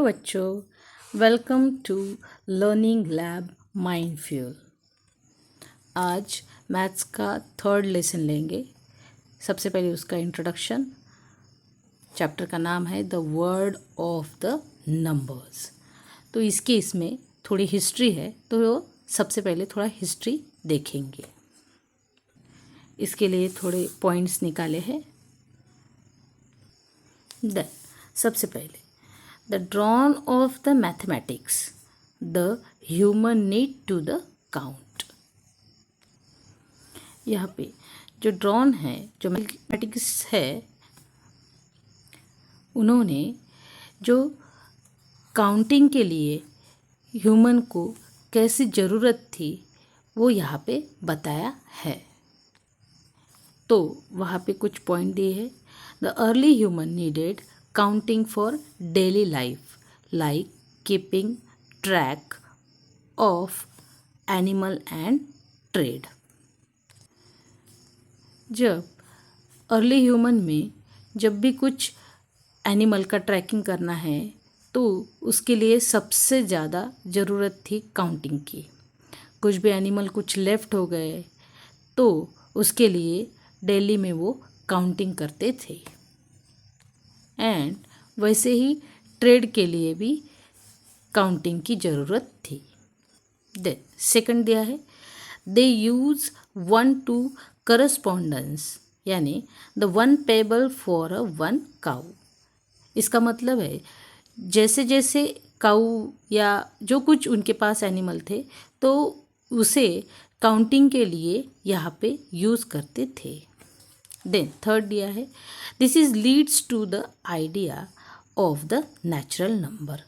बच्चों, welcome to learning lab mind fuel. आज maths का थर्ड लेसन लेंगे। सबसे पहले उसका इंट्रोडक्शन। चैप्टर का नाम है the word of the numbers. तो इसमें थोड़ी हिस्ट्री है, तो सबसे पहले थोड़ा हिस्ट्री देखेंगे। इसके लिए थोड़े पॉइंट्स निकाले हैं। देन सबसे पहले the dawn of the mathematics, the human need to the count। यहाँ पे जो ड्रॉन है, जो मैथमेटिक्स है, उन्होंने जो काउंटिंग के लिए ह्यूमन को कैसी ज़रूरत थी वो यहाँ पे बताया है। तो वहाँ पे कुछ पॉइंट दिए हैं। The early human needed counting for daily life like keeping track of animal and trade। जब अर्ली ह्यूमन में जब भी कुछ एनिमल का ट्रैकिंग करना है तो उसके लिए सबसे ज़्यादा ज़रूरत थी काउंटिंग की। कुछ भी एनिमल कुछ लेफ्ट हो गए तो उसके लिए डेली में वो काउंटिंग करते थे। एंड वैसे ही ट्रेड के लिए भी काउंटिंग की ज़रूरत थी। देन सेकंड दिया है दे यूज़ 1 to करस्पॉन्डेंस, यानी द 1 पेबल फॉर अ 1 काऊ। इसका मतलब है जैसे जैसे काऊ या जो कुछ उनके पास एनिमल थे तो उसे काउंटिंग के लिए यहाँ पे यूज़ करते थे। देन थर्ड दिया है this is leads to the idea of the natural number,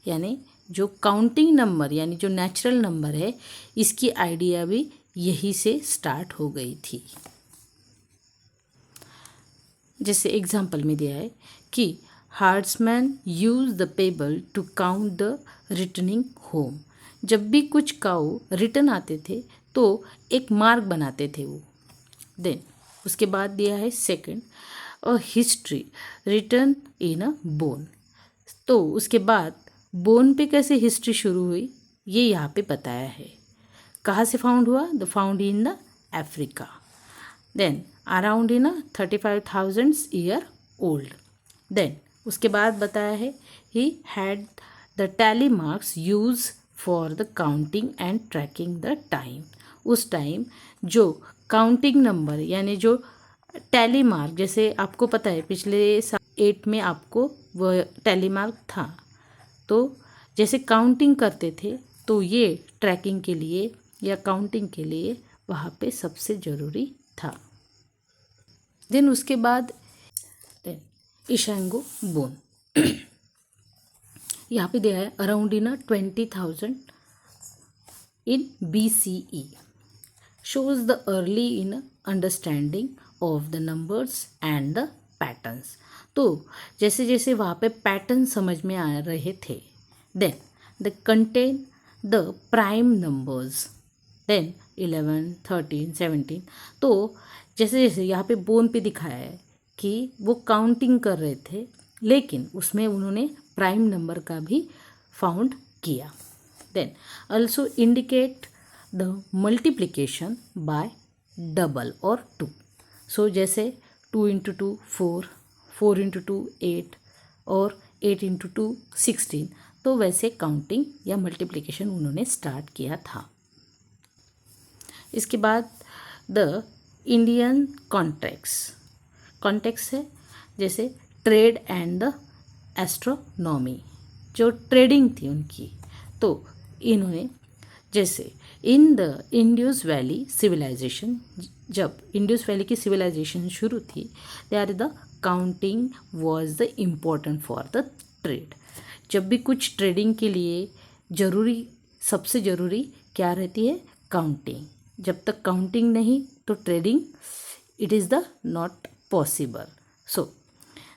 यानी जो काउंटिंग नंबर यानी जो नेचुरल नंबर है इसकी आइडिया भी यही से स्टार्ट हो गई थी। जैसे एग्जाम्पल में दिया है कि herdsman use the pebble to count the returning home. जब भी कुछ काऊ रिटर्न आते थे तो एक मार्क बनाते थे वो। देन उसके बाद दिया है second a history return in a bone. तो उसके बाद बोन पे कैसे हिस्ट्री शुरू हुई ये यहाँ पे बताया है। कहाँ से फाउंड हुआ? The found in the Africa. Then around in 35,000 year old. Then उसके बाद बताया है he had the tally marks use for the counting and tracking the time. उस टाइम जो काउंटिंग नंबर यानी जो टैली मार्क, जैसे आपको पता है पिछले 8 में आपको वह टैली मार्क था, तो जैसे काउंटिंग करते थे तो ये ट्रैकिंग के लिए या काउंटिंग के लिए वहाँ पे सबसे ज़रूरी था। देन उसके बाद इशांगो बोन यहाँ पे दिया है around in 20,000 in BCE shows the early in understanding of the numbers and the patterns। तो जैसे जैसे वहाँ पे पैटर्न समझ में आ रहे थे। Then the contain the prime numbers. Then 11, 13, 17। तो जैसे जैसे यहाँ पे बोन पे दिखाया है कि वो काउंटिंग कर रहे थे लेकिन उसमें उन्होंने प्राइम नंबर का भी फाउंड किया। Then also indicate the multiplication by double और 2। सो जैसे 2 × 2 4, 4 × 2 8 और 8 × 2 16। तो वैसे काउंटिंग या मल्टीप्लिकेशन उन्होंने स्टार्ट किया था। इसके बाद द इंडियन कॉन्टेक्स्ट है जैसे ट्रेड एंड द एस्ट्रोनॉमी, जो ट्रेडिंग थी उनकी। तो इन्होंने जैसे in the Indus valley civilisation, जब इंडस वैली की सिविलाइजेशन शुरू थी, there the counting was the important for the trade. जब भी कुछ ट्रेडिंग के लिए ज़रूरी, सबसे ज़रूरी क्या रहती है? काउंटिंग। जब तक काउंटिंग नहीं तो trading it is the not possible. So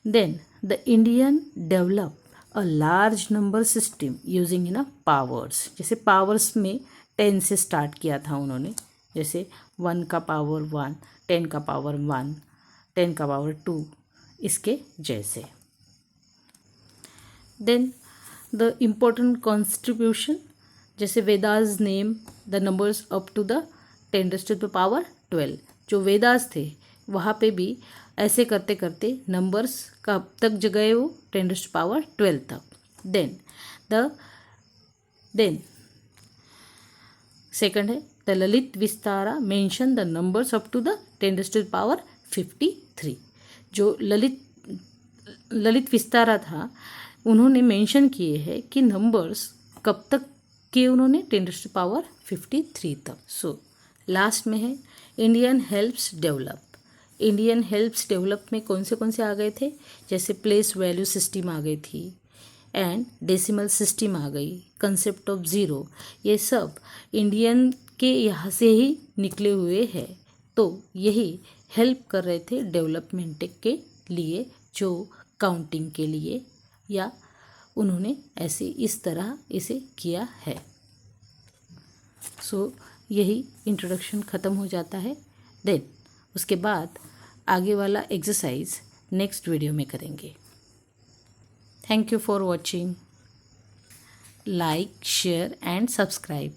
then the Indian develop a large number system using in powers. जैसे पावर्स में 10 से स्टार्ट किया था उन्होंने, जैसे 1 का पावर 1, 10 का पावर 1, 10 का पावर 2, इसके जैसे। देन द इम्पोर्टेंट कॉन्ट्रीब्यूशन, जैसे Vedas name the numbers up to the 10⁻12। जो वेदास थे वहाँ पे भी ऐसे करते करते नंबर्स कब तक गए वो 10⁻12 तक। देन सेकंड है the Lalita Vistara mention the numbers up to the 10⁻53। जो ललित विस्तारा था उन्होंने मेंशन किए हैं कि नंबर्स कब तक किए उन्होंने 10⁻53 तक। सो लास्ट में है Indian helps develop. Indian helps develop में कौन से आ गए थे, जैसे प्लेस वैल्यू सिस्टम आ गई थी एंड डेसिमल सिस्टम आ गई, कंसेप्ट ऑफ ज़ीरो, ये सब इंडियन के यहाँ से ही निकले हुए हैं। तो यही हेल्प कर रहे थे डेवलपमेंट के लिए, जो काउंटिंग के लिए, या उन्होंने ऐसे इस तरह इसे किया है। सो यही इंट्रोडक्शन ख़त्म हो जाता है। देन उसके बाद आगे वाला एक्सरसाइज नेक्स्ट वीडियो में करेंगे। Thank you for watching. Like, share and subscribe.